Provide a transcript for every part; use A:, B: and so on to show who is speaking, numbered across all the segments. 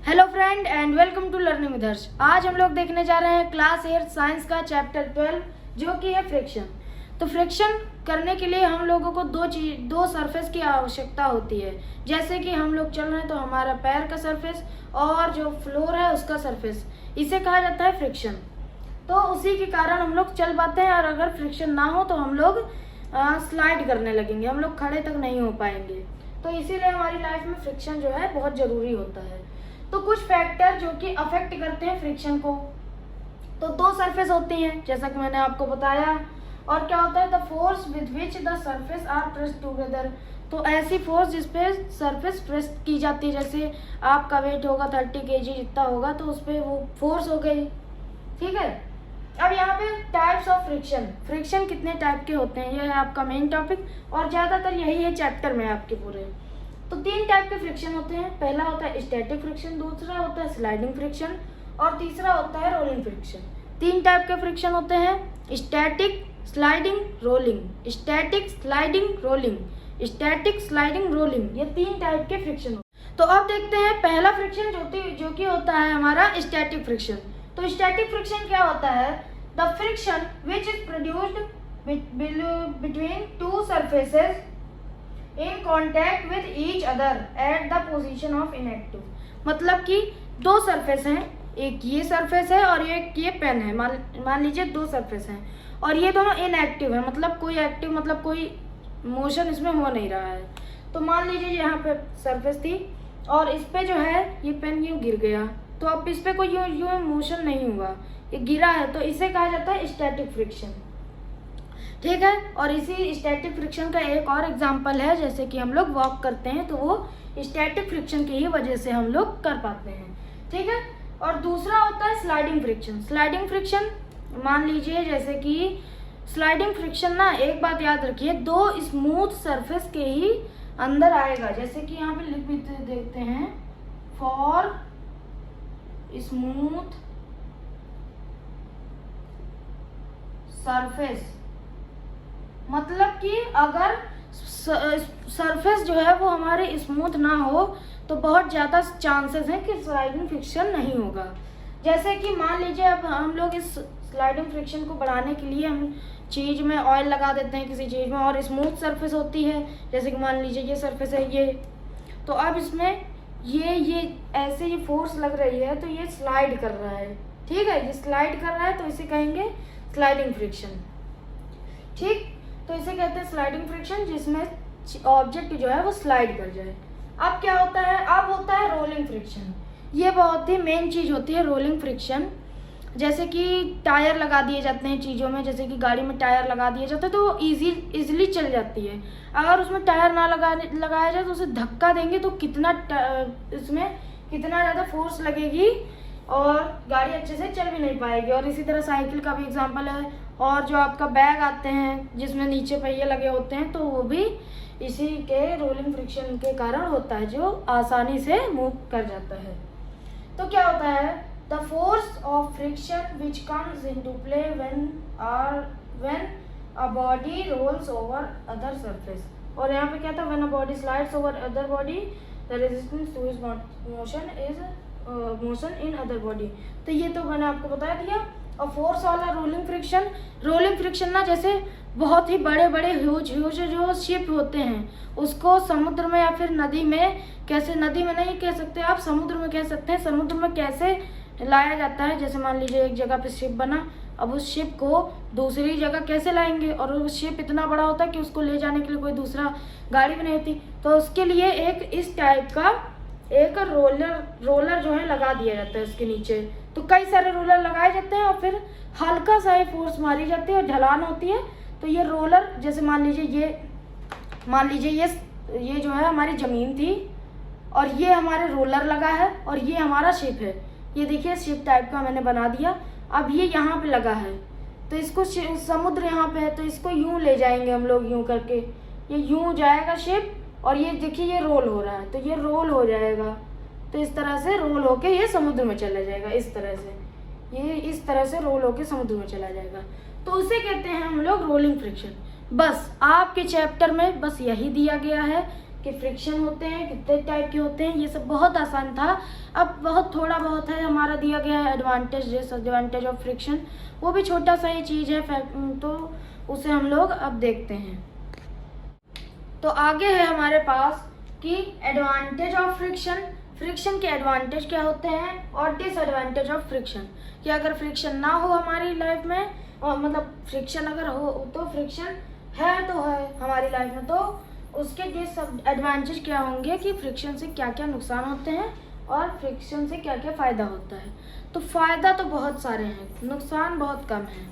A: Hello friend and welcome to learning with Harsh. आज हम लोग देखने जा रहे हैं क्लास 8 साइंस का चैप्टर 12 जो कि है फ्रिक्शन। तो फ्रिक्शन करने के लिए हम लोगों को दो सरफेस की आवश्यकता होती है। जैसे कि हम लोग चल रहे हैं तो हमारा पैर का सरफेस और जो फ्लोर है उसका सरफेस, इसे कहा जाता है फ्रिक्शन। तो उसी के कारण हम लोग चल पाते हैं, और अगर फ्रिक्शन ना हो तो हम लोग स्लाइड करने लगेंगे, हम लोग खड़े तक नहीं हो पाएंगे। तो इसीलिए हमारी लाइफ में फ्रिक्शन जो है बहुत ज़रूरी होता है। तो कुछ फैक्टर जो कि अफेक्ट करते हैं फ्रिक्शन को, तो दो सरफेस होती हैं जैसा कि मैंने आपको बताया। और क्या होता है, the force with which the surface are pressed together. तो ऐसी फोर्स जिसपे सरफेस प्रेस की जाती है, जैसे आपका वेट होगा 30 kg जितना होगा तो उस पर वो फोर्स हो गई। ठीक है, अब यहाँ पे टाइप्स ऑफ फ्रिक्शन, फ्रिक्शन कितने टाइप के होते हैं, ये है आपका मेन टॉपिक और ज़्यादातर यही है चैप्टर में आपके पूरे। तो 3 टाइप के फ्रिक्शन होते हैं। पहला होता है स्टैटिक फ्रिक्शन, दूसरा होता है स्लाइडिंग फ्रिक्शन और तीसरा होता है रोलिंग फ्रिक्शन। 3 टाइप के फ्रिक्शन होते हैं, static, sliding, rolling. Static, sliding, rolling, static, sliding, rolling, ये 3 टाइप के फ्रिक्शन होते हैं। तो अब देखते हैं पहला फ्रिक्शन जो कि होता है हमारा स्टैटिक फ्रिक्शन। तो स्टैटिक फ्रिक्शन क्या होता है, the friction which is produced between two surfaces in contact with each other at the position of inactive. मतलब कि दो सरफेस हैं, एक ये सरफेस है और एक ये पेन है। मान लीजिए 2 सरफेस हैं और ये दोनों इनएक्टिव है, मतलब कोई एक्टिव, मतलब कोई मोशन इसमें हो नहीं रहा है। तो मान लीजिए यहाँ पे सरफेस थी और इस पे जो है ये पेन यूँ गिर गया, तो अब इस पे कोई यूँ मोशन नहीं हुआ, ये गिरा है, तो इसे कहा जाता है स्टैटिक फ्रिक्शन। ठीक है, और इसी स्टैटिक फ्रिक्शन का एक और एग्जांपल है, जैसे कि हम लोग वॉक करते हैं तो वो स्टैटिक फ्रिक्शन की ही वजह से हम लोग कर पाते हैं। ठीक है, और दूसरा होता है स्लाइडिंग फ्रिक्शन। स्लाइडिंग फ्रिक्शन मान लीजिए जैसे कि स्लाइडिंग फ्रिक्शन ना, एक बात याद रखिए, 2 स्मूथ सरफेस के ही अंदर आएगा। जैसे कि यहाँ पे लिख भी देखते हैं, फॉर स्मूथ सरफेस, मतलब कि अगर सरफेस जो है वो हमारे स्मूथ ना हो तो बहुत ज़्यादा चांसेस हैं कि स्लाइडिंग फ्रिक्शन नहीं होगा। जैसे कि मान लीजिए अब हम लोग इस स्लाइडिंग फ्रिक्शन को बढ़ाने के लिए हम चीज़ में ऑयल लगा देते हैं किसी चीज़ में, और स्मूथ सरफेस होती है, जैसे कि मान लीजिए ये सरफेस है ये, तो अब इसमें ये ऐसे ये फोर्स लग रही है तो ये स्लाइड कर रहा है। ठीक है, ये स्लाइड कर रहा है तो इसे कहेंगे स्लाइडिंग फ्रिक्शन। ठीक, तो इसे कहते हैं स्लाइडिंग फ्रिक्शन, जिसमें ऑब्जेक्ट जो है वो स्लाइड कर जाए। अब क्या होता है, अब होता है रोलिंग फ्रिक्शन। ये बहुत ही मेन चीज़ होती है रोलिंग फ्रिक्शन। जैसे कि टायर लगा दिए जाते हैं चीज़ों में, जैसे कि गाड़ी में टायर लगा दिया जाता है तो वो इजीली चल जाती है। अगर उसमें टायर ना लगाया जाए तो उसे धक्का देंगे तो इसमें कितना ज़्यादा फोर्स लगेगी और गाड़ी अच्छे से चल भी नहीं पाएगी। और इसी तरह साइकिल का भी एग्जांपल है, और जो आपका बैग आते हैं जिसमें नीचे पहिए लगे होते हैं तो वो भी इसी के रोलिंग फ्रिक्शन के कारण होता है, जो आसानी से मूव कर जाता है। तो क्या होता है, the force of friction which comes into play when a body rolls over other surface. और यहाँ पे क्या था, when a body slides over other body the resistance to is motion in other body. तो ये तो मैंने आपको बता दिया। और फोर्स वाला रोलिंग फ्रिक्शन ना, जैसे बहुत ही बड़े बड़े ह्यूज जो शिप होते हैं उसको समुद्र में या फिर नदी में, कैसे, नदी में नहीं कह सकते आप, समुद्र में कह सकते हैं, समुद्र में कैसे लाया जाता है। जैसे मान लीजिए एक जगह पे शिप बना, अब उस शिप को दूसरी जगह कैसे लाएंगे, और वो शिप इतना बड़ा होता है कि उसको ले जाने के लिए कोई दूसरा गाड़ी भी नहीं होती, तो उसके लिए एक इस टाइप का एक रोलर जो है लगा दिया जाता है उसके नीचे। तो कई सारे रोलर लगाए जाते हैं और फिर हल्का सा ही फोर्स मारी जाती है और ढलान होती है। तो ये रोलर, जैसे मान लीजिए ये जो है हमारी ज़मीन थी और ये हमारे रोलर लगा है और ये हमारा शिप है। ये देखिए शिप टाइप का मैंने बना दिया। अब ये यहाँ पे लगा है तो इसको समुद्र यहाँ पे है तो इसको यूँ ले जाएंगे हम लोग, यूँ करके ये यूँ जाएगा शिप, और ये देखिए ये रोल हो रहा है तो ये रोल हो जाएगा, तो इस तरह से रोल होके ये समुद्र में चला जाएगा। इस तरह से रोल होके समुद्र में चला जाएगा, तो उसे कहते हैं हम लोग रोलिंग फ्रिक्शन। बस आपके चैप्टर में बस यही दिया गया है कि फ्रिक्शन होते हैं, कितने टाइप के होते हैं, ये सब बहुत आसान था। अब बहुत थोड़ा बहुत है हमारा दिया गया है एडवांटेज डिसएडवांटेज ऑफ फ्रिक्शन, वो भी छोटा सा ही चीज़ है, तो उसे हम लोग अब देखते हैं। तो आगे है हमारे पास कि एडवांटेज ऑफ फ्रिक्शन, फ्रिक्शन के एडवांटेज क्या होते हैं और डिसएडवांटेज ऑफ फ्रिक्शन, कि अगर फ्रिक्शन ना हो हमारी लाइफ में, और मतलब फ्रिक्शन अगर हो तो फ्रिक्शन है तो है हमारी लाइफ में, तो उसके डिसएडवांटेज क्या होंगे कि फ्रिक्शन से क्या क्या नुकसान होते हैं और फ्रिक्शन से क्या क्या फ़ायदा होता है। तो फ़ायदा तो बहुत सारे हैं, नुकसान बहुत कम है।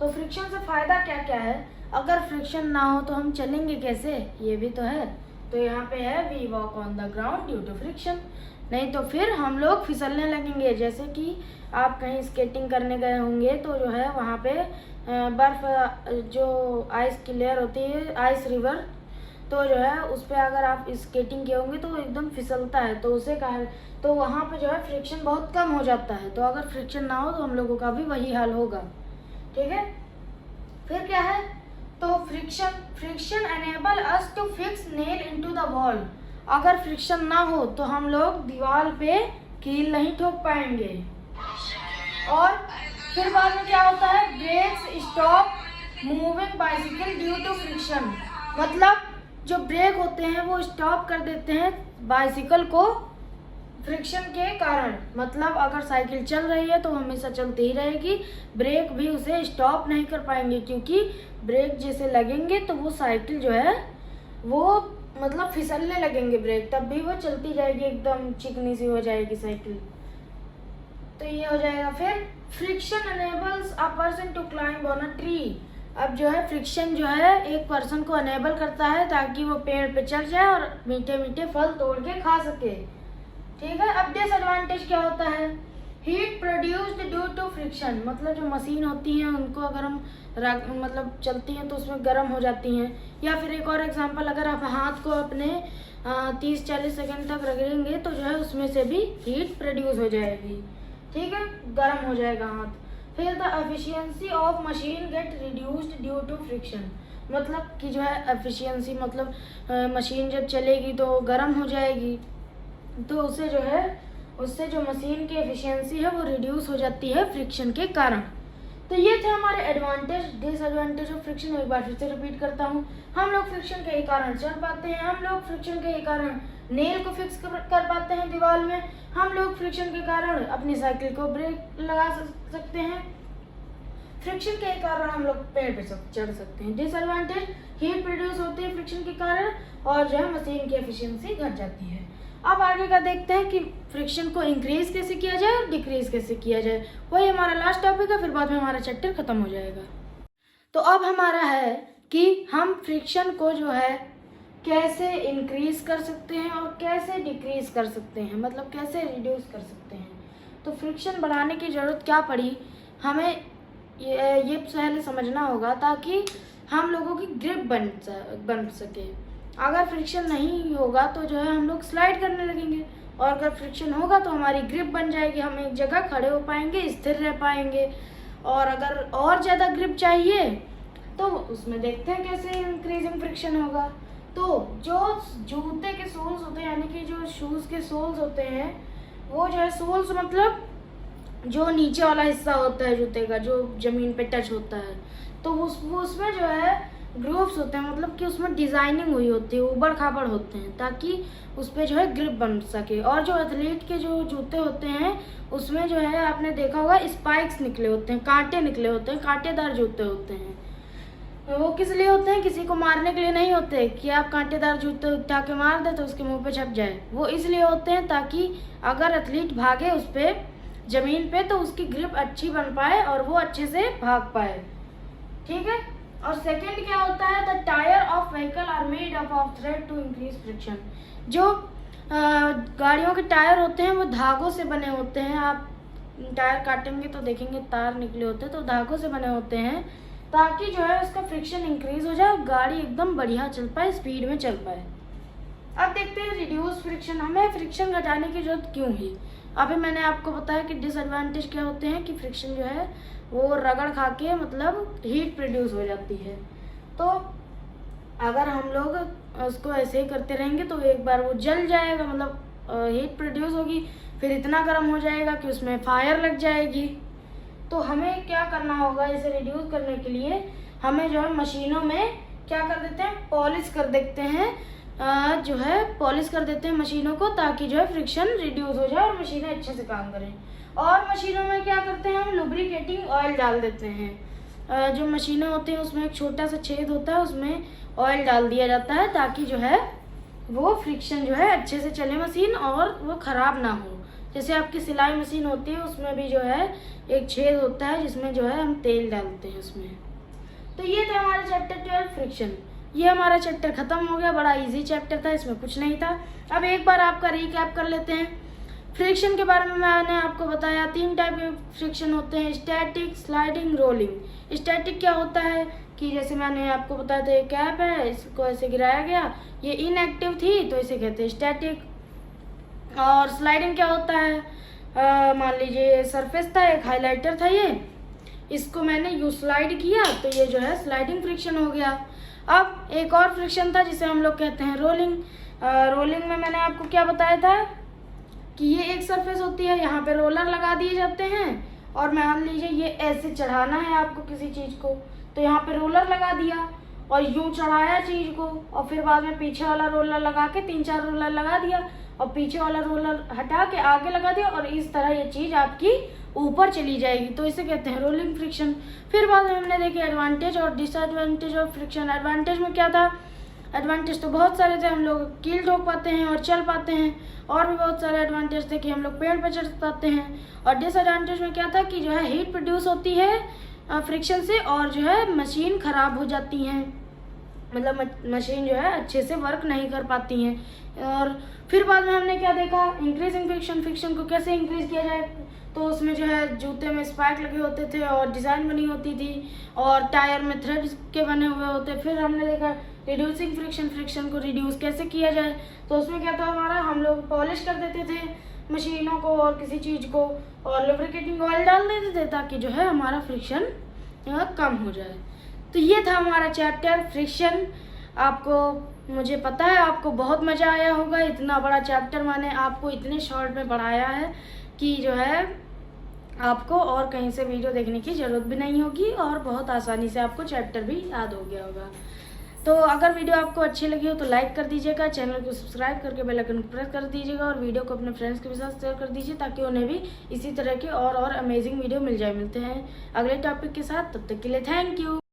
A: तो फ्रिक्शन से फ़ायदा क्या क्या है, अगर फ्रिक्शन ना हो तो हम चलेंगे कैसे, ये भी तो है। तो यहाँ पे है we walk on the ground due to friction, नहीं तो फिर हम लोग फिसलने लगेंगे। जैसे कि आप कहीं स्केटिंग करने गए होंगे तो जो है वहाँ पे बर्फ़ जो आइस की लेयर होती है, आइस रिवर, तो जो है उस पर अगर आप स्केटिंग किए होंगे तो एकदम फिसलता है, तो उसे कहा, तो वहाँ पे जो है फ्रिक्शन बहुत कम हो जाता है। तो अगर फ्रिक्शन ना हो तो हम लोगों का भी वही हाल होगा, ठीक है। फिर क्या है, तो friction enable us to fix nail into the wall, अगर फ्रिक्शन ना हो तो हम लोग दीवार पे कील नहीं ठोक पाएंगे। और फिर बाद में क्या होता है, brakes stop moving bicycle due to friction, मतलब जो ब्रेक होते हैं वो स्टॉप कर देते हैं बाइसिकल को फ्रिक्शन के कारण। मतलब अगर साइकिल चल रही है तो हमेशा चलती ही रहेगी, ब्रेक भी उसे स्टॉप नहीं कर पाएंगे, क्योंकि ब्रेक जैसे लगेंगे तो वो साइकिल जो है वो मतलब फिसलने लगेंगे ब्रेक, तब भी वो चलती जाएगी, एकदम चिकनी सी हो जाएगी साइकिल। तो ये हो जाएगा। फिर friction enables a person to climb on a tree, अब जो है फ्रिक्शन जो है एक पर्सन को अनेबल करता है ताकि वो पेड़ पे चढ़ जाए और मीठे मीठे फल तोड़ के खा सके, ठीक है। अब डिसएडवांटेज क्या होता है, heat produced due to friction, मतलब जो मशीन होती हैं उनको अगर हम मतलब चलती हैं तो उसमें गर्म हो जाती हैं। या फिर एक और एग्जांपल, अगर आप हाथ को अपने 30-40 सेकंड तक रगड़ेंगे तो जो है उसमें से भी हीट प्रोड्यूस हो जाएगी, ठीक है, गर्म हो जाएगा हाथ। फिर the efficiency of machine get reduced due to friction, मतलब कि जो है एफिशिएंसी मतलब मशीन जब चलेगी तो गर्म हो जाएगी, तो उससे जो है उससे जो मशीन की एफिशिएंसी है वो रिड्यूस हो जाती है फ्रिक्शन के कारण। तो ये थे हमारे एडवांटेज डिसएडवांटेज ऑफ फ्रिक्शन। एक बार फिर से रिपीट करता हूँ, हम लोग फ्रिक्शन के ही कारण चल पाते हैं, हम लोग फ्रिक्शन के ही कारण नेल को फिक्स कर पाते हैं दीवार में, हम लोग फ्रिक्शन के कारण अपनी साइकिल को ब्रेक लगा सकते हैं, फ्रिक्शन के कारण हम लोग पेड़ पे चढ़ सकते हैं। डिसएडवांटेज, हीट प्रोड्यूस होती है फ्रिक्शन के कारण और जो है मशीन की एफिशिएंसी घट जाती है। अब आगे का देखते हैं कि फ्रिक्शन को इंक्रीज कैसे किया जाए और डिक्रीज कैसे किया जाए, वही हमारा लास्ट टॉपिक है, फिर बाद में हमारा चैप्टर खत्म हो जाएगा। तो अब हमारा है कि हम फ्रिक्शन को जो है कैसे इंक्रीज कर सकते हैं और कैसे डिक्रीज कर सकते हैं, मतलब कैसे रिड्यूस कर सकते हैं। तो फ्रिक्शन बढ़ाने की ज़रूरत क्या पड़ी, हमें ये पहले समझना होगा ताकि हम लोगों की ग्रिप बन सके। अगर फ्रिक्शन नहीं होगा तो जो है हम लोग स्लाइड करने लगेंगे, और अगर फ्रिक्शन होगा तो हमारी ग्रिप बन जाएगी, हम एक जगह खड़े हो पाएंगे, स्थिर रह पाएंगे। और अगर और ज़्यादा ग्रिप चाहिए तो उसमें देखते हैं कैसे इंक्रीजिंग फ्रिक्शन होगा। तो जो जूते के सोल्स होते हैं, यानी कि जो शूज़ के सोल्स होते हैं, वो जो है सोल्स मतलब जो नीचे वाला हिस्सा होता है जूते का, जो ज़मीन पे टच होता है, तो उसमें जो है ग्रूव्स होते हैं, मतलब कि उसमें डिज़ाइनिंग हुई होती है, ऊबड़ खाबड़ होते हैं, ताकि उस पर जो है ग्रिप बन सके। और जो एथलीट के जो जूते होते हैं उसमें जो है आपने देखा होगा स्पाइक्स निकले होते हैं, कांटे निकले होते हैं, कांटेदार जूते होते हैं। वो किस लिए होते हैं, किसी को मारने के लिए नहीं होते कि आप कांटेदार जूते उठा के मार दे तो उसके मुंह पे छप जाए, वो इसलिए होते हैं ताकि अगर एथलीट भागे उस पर ज़मीन पे तो उसकी ग्रिप अच्छी बन पाए और वो अच्छे से भाग पाए, ठीक है। और सेकेंड क्या होता है, the tyre of vehicle are made up of thread to increase friction, जो गाड़ियों के टायर होते हैं वो धागों से बने होते हैं, आप टायर काटेंगे तो देखेंगे तार निकले होते हैं, तो धागों से बने होते हैं ताकि जो है उसका फ्रिक्शन इंक्रीज हो जाए और गाड़ी एकदम बढ़िया चल पाए, स्पीड में चल पाए। अब देखते हैं रिड्यूस फ्रिक्शन, हमें फ्रिक्शन घटाने की जरूरत क्यों है। अभी मैंने आपको बताया कि डिसएडवांटेज क्या होते हैं, कि फ्रिक्शन जो है वो रगड़ खा के मतलब हीट प्रोड्यूस हो जाती है। तो अगर हम लोग उसको ऐसे ही करते रहेंगे तो एक बार वो जल जाएगा, मतलब हीट प्रोड्यूस होगी, फिर इतना गर्म हो जाएगा कि उसमें फायर लग जाएगी। तो हमें क्या करना होगा, इसे रिड्यूस करने के लिए हमें जो है मशीनों में क्या कर देते हैं, पॉलिश कर देते हैं, जो है पॉलिश कर देते हैं मशीनों को, ताकि जो है फ्रिक्शन रिड्यूस हो जाए और मशीनें अच्छे से काम करें। और मशीनों में क्या करते हैं, हम लुब्रिकेटिंग ऑयल डाल देते हैं। जो मशीनें होती हैं उसमें एक छोटा सा छेद होता है, उसमें ऑयल डाल दिया जाता है ताकि जो है वो फ्रिक्शन जो है अच्छे से चले मशीन और वो ख़राब ना हो। जैसे आपकी सिलाई मशीन होती है उसमें भी जो है एक छेद होता है जिसमें जो है हम तेल डालते हैं उसमें। तो ये था हमारा चैप्टर 12 फ्रिक्शन। ये हमारा चैप्टर ख़त्म हो गया, बड़ा इजी चैप्टर था, इसमें कुछ नहीं था। अब एक बार आपका रिकैप कर लेते हैं। फ्रिक्शन के बारे में मैंने आपको बताया 3 टाइप के फ्रिक्शन होते हैं, स्टैटिक, स्लाइडिंग, रोलिंग। स्टैटिक क्या होता है कि जैसे मैंने आपको बताया था, एक कैप है, इसको ऐसे गिराया गया, ये इनएक्टिव थी तो इसे कहते हैं स्टैटिक। और स्लाइडिंग क्या होता है, मान लीजिए सरफेस था, एक हाइलाइटर था, ये इसको मैंने यू स्लाइड किया तो ये जो है स्लाइडिंग फ्रिक्शन हो गया। अब एक और फ्रिक्शन था जिसे हम लोग कहते हैं रोलिंग। रोलिंग में मैंने आपको क्या बताया था कि ये एक सरफेस होती है, यहाँ पे रोलर लगा दिए जाते हैं और मान लीजिए ये ऐसे चढ़ाना है आपको किसी चीज़ को, तो यहाँ पे रोलर लगा दिया और यूं चढ़ाया चीज़ को, और फिर बाद में पीछे वाला रोलर लगा के 3-4 रोलर लगा दिया और पीछे वाला रोलर हटा के आगे लगा दिया और इस तरह ये चीज़ आपकी ऊपर चली जाएगी, तो इसे कहते हैं रोलिंग फ्रिक्शन। फिर बाद में हमने देखे एडवांटेज और डिसएडवांटेज ऑफ फ्रिक्शन। एडवांटेज में क्या था, एडवांटेज तो बहुत सारे थे, हम लोग कील ठोक पाते हैं और चल पाते हैं, और भी बहुत सारे एडवांटेज थे कि हम लोग पेड़ पर चढ़ पाते हैं। और डिसएडवांटेज में क्या था कि जो है हीट प्रोड्यूस होती है फ्रिक्शन से और जो है मशीन ख़राब हो जाती हैं, मतलब मशीन जो है अच्छे से वर्क नहीं कर पाती हैं। और फिर बाद में हमने क्या देखा, इंक्रीजिंग फ्रिक्शन। फ्रिक्शन को कैसे इंक्रीज किया जाए, तो उसमें जो है जूते में स्पाइक लगे होते थे और डिज़ाइन बनी होती थी और टायर में थ्रेड्स के बने हुए होते। फिर हमने देखा रिड्यूसिंग फ्रिक्शन, फ्रिक्शन को रिड्यूस कैसे किया जाए, तो उसमें क्या था हमारा, हम लोग पॉलिश कर देते थे मशीनों को और किसी चीज़ को और लुब्रिकेटिंग ऑयल डाल देते थे ताकि जो है हमारा फ्रिक्शन कम हो जाए। तो ये था हमारा चैप्टर फ्रिक्शन। आपको, मुझे पता है आपको बहुत मज़ा आया होगा, इतना बड़ा चैप्टर मैंने आपको इतने शॉर्ट में पढ़ाया है कि जो है आपको और कहीं से वीडियो देखने की ज़रूरत भी नहीं होगी और बहुत आसानी से आपको चैप्टर भी याद हो गया होगा। तो अगर वीडियो आपको अच्छी लगी हो तो लाइक कर दीजिएगा, चैनल को सब्सक्राइब करके बेल आइकन को प्रेस कर दीजिएगा और वीडियो को अपने फ्रेंड्स के साथ शेयर कर दीजिए ताकि उन्हें भी इसी तरह के और अमेजिंग वीडियो मिल जाए। मिलते हैं अगले टॉपिक के साथ, तब तक के लिए थैंक यू।